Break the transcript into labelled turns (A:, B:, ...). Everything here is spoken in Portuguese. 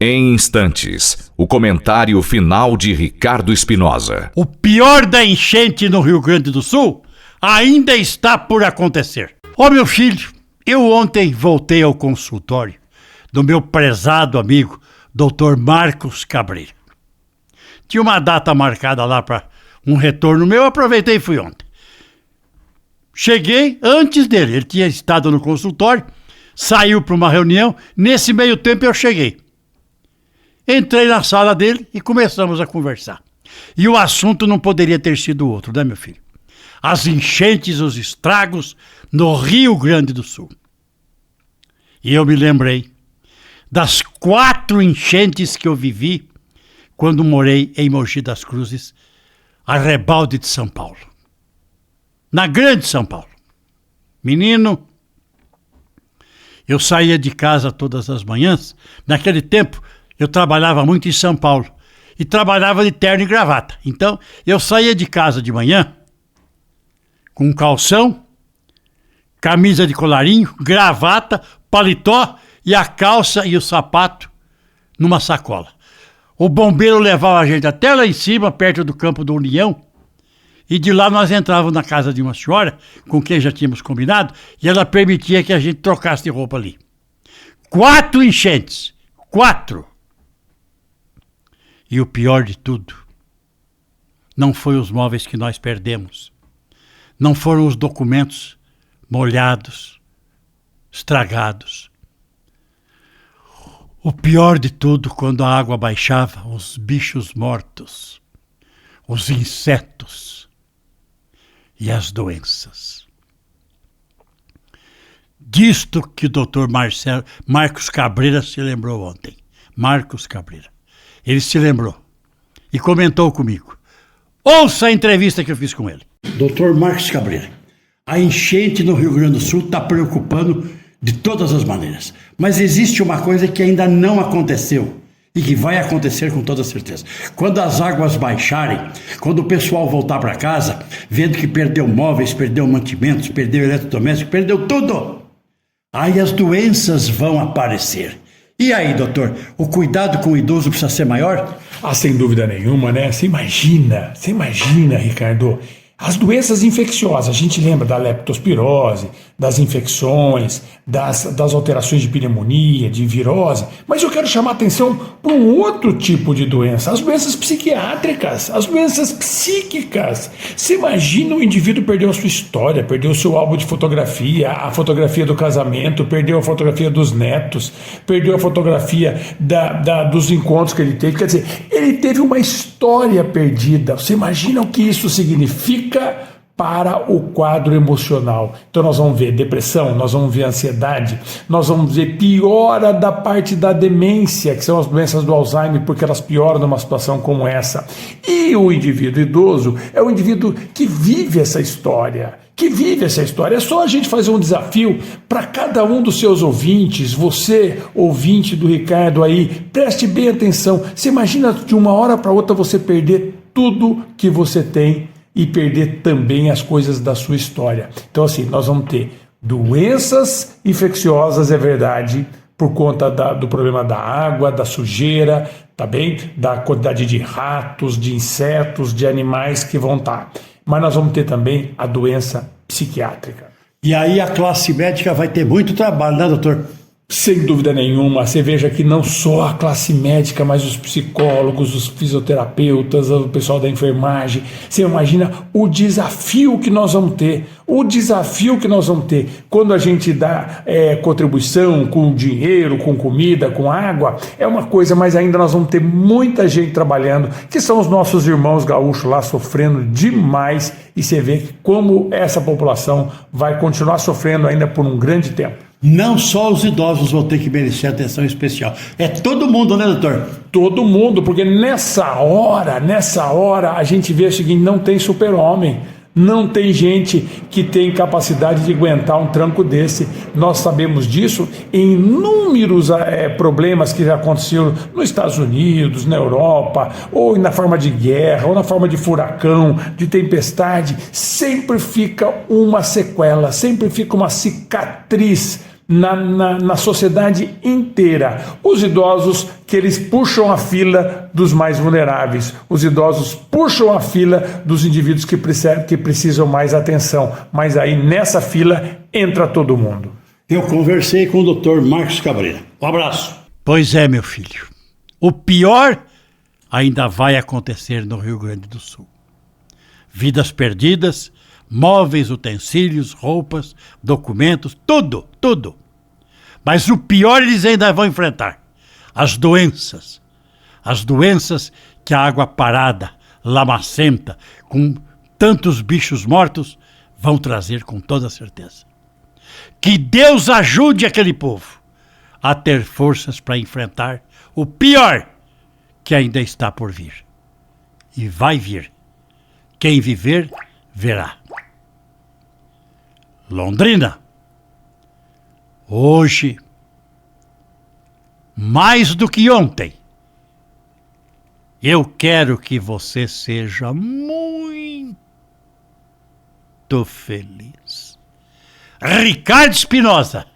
A: Em instantes, o comentário final de Ricardo Espinosa.
B: O pior da enchente no Rio Grande do Sul ainda está por acontecer. Meu filho, eu ontem voltei ao consultório do meu prezado amigo, Dr. Marcos Cabreira. Tinha uma data marcada lá para um retorno meu, aproveitei e fui ontem. Cheguei antes dele, ele tinha estado no consultório, saiu para uma reunião, nesse meio tempo eu cheguei. Entrei na sala dele e começamos a conversar. E o assunto não poderia ter sido outro, né, meu filho? As enchentes, os estragos no Rio Grande do Sul. E eu me lembrei das 4 enchentes que eu vivi quando morei em Mogi das Cruzes, arrebalde de São Paulo. Na grande São Paulo. Menino, eu saía de casa todas as manhãs. Naquele tempo, eu trabalhava muito em São Paulo. E trabalhava de terno e gravata. Então, eu saía de casa de manhã com um calção, camisa de colarinho, gravata, paletó e a calça e o sapato numa sacola. O bombeiro levava a gente até lá em cima, perto do Campo do União, e de lá nós entrávamos na casa de uma senhora, com quem já tínhamos combinado, e ela permitia que a gente trocasse de roupa ali. 4 enchentes. 4. E o pior de tudo, não foi os móveis que nós perdemos. Não foram os documentos molhados, estragados. O pior de tudo, quando a água baixava, os bichos mortos, os insetos e as doenças. Disto que o Dr. Marcos Cabreira se lembrou ontem. Marcos Cabreira. Ele se lembrou e comentou comigo. Ouça a entrevista que eu fiz com ele. Dr. Marcos Cabreira, a enchente no Rio Grande do Sul está preocupando de todas as maneiras. Mas existe uma coisa que ainda não aconteceu e que vai acontecer com toda certeza. Quando as águas baixarem, quando o pessoal voltar para casa, vendo que perdeu móveis, perdeu mantimentos, perdeu eletrodomésticos, perdeu tudo, aí as doenças vão aparecer. E aí, doutor, o cuidado com o idoso precisa ser maior?
C: Sem dúvida nenhuma, né? Você imagina, Ricardo, as doenças infecciosas, a gente lembra da leptospirose, das infecções, das alterações de pneumonia, de virose, mas eu quero chamar a atenção para um outro tipo de doença, as doenças psiquiátricas, as doenças psíquicas. Você imagina um indivíduo perdeu a sua história, perdeu o seu álbum de fotografia, a fotografia do casamento, perdeu a fotografia dos netos, perdeu a fotografia dos encontros que ele teve, quer dizer, ele teve uma história perdida. Você imagina o que isso significa para o quadro emocional. Então nós vamos ver depressão, nós vamos ver ansiedade, nós vamos ver piora da parte da demência, que são as doenças do Alzheimer, porque elas pioram numa situação como essa. E o indivíduo idoso é o indivíduo que vive essa história. É só a gente fazer um desafio para cada um dos seus ouvintes. Você, ouvinte do Ricardo aí, preste bem atenção. Você imagina de uma hora para outra você perder tudo que você tem e perder também as coisas da sua história. Então assim, nós vamos ter doenças infecciosas, é verdade, por conta do problema da água, da sujeira, tá bem? Da quantidade de ratos, de insetos, de animais que vão estar. Mas nós vamos ter também a doença psiquiátrica.
B: E aí a classe médica vai ter muito trabalho, né, doutor?
C: Sem dúvida nenhuma, você veja que não só a classe médica, mas os psicólogos, os fisioterapeutas, o pessoal da enfermagem, você imagina o desafio que nós vamos ter, quando a gente dá contribuição com dinheiro, com comida, com água, é uma coisa, mas ainda nós vamos ter muita gente trabalhando, que são os nossos irmãos gaúchos lá sofrendo demais, e você vê como essa população vai continuar sofrendo ainda por um grande tempo.
B: Não só os idosos vão ter que merecer atenção especial. É todo mundo, né, doutor?
C: Todo mundo, porque nessa hora, a gente vê o seguinte, não tem super-homem. Não tem gente que tem capacidade de aguentar um tranco desse. Nós sabemos disso em inúmeros problemas que já aconteceram nos Estados Unidos, na Europa, ou na forma de guerra, ou na forma de furacão, de tempestade. Sempre fica uma sequela, sempre fica uma cicatriz na sociedade inteira. Os idosos que eles puxam a fila dos mais vulneráveis, os idosos puxam a fila dos indivíduos que precisam mais atenção, mas aí nessa fila entra todo mundo.
D: Eu conversei com o Dr. Marcos Cabreira. Um abraço.
B: Pois é, meu filho. O pior ainda vai acontecer no Rio Grande do Sul. Vidas perdidas, móveis, utensílios, roupas, documentos, tudo. Mas o pior eles ainda vão enfrentar. As doenças. As doenças que a água parada, lamacenta, com tantos bichos mortos, vão trazer com toda certeza. Que Deus ajude aquele povo a ter forças para enfrentar o pior que ainda está por vir. E vai vir. Quem viver, verá. Londrina, hoje, mais do que ontem, eu quero que você seja muito feliz. Ricardo Espinosa.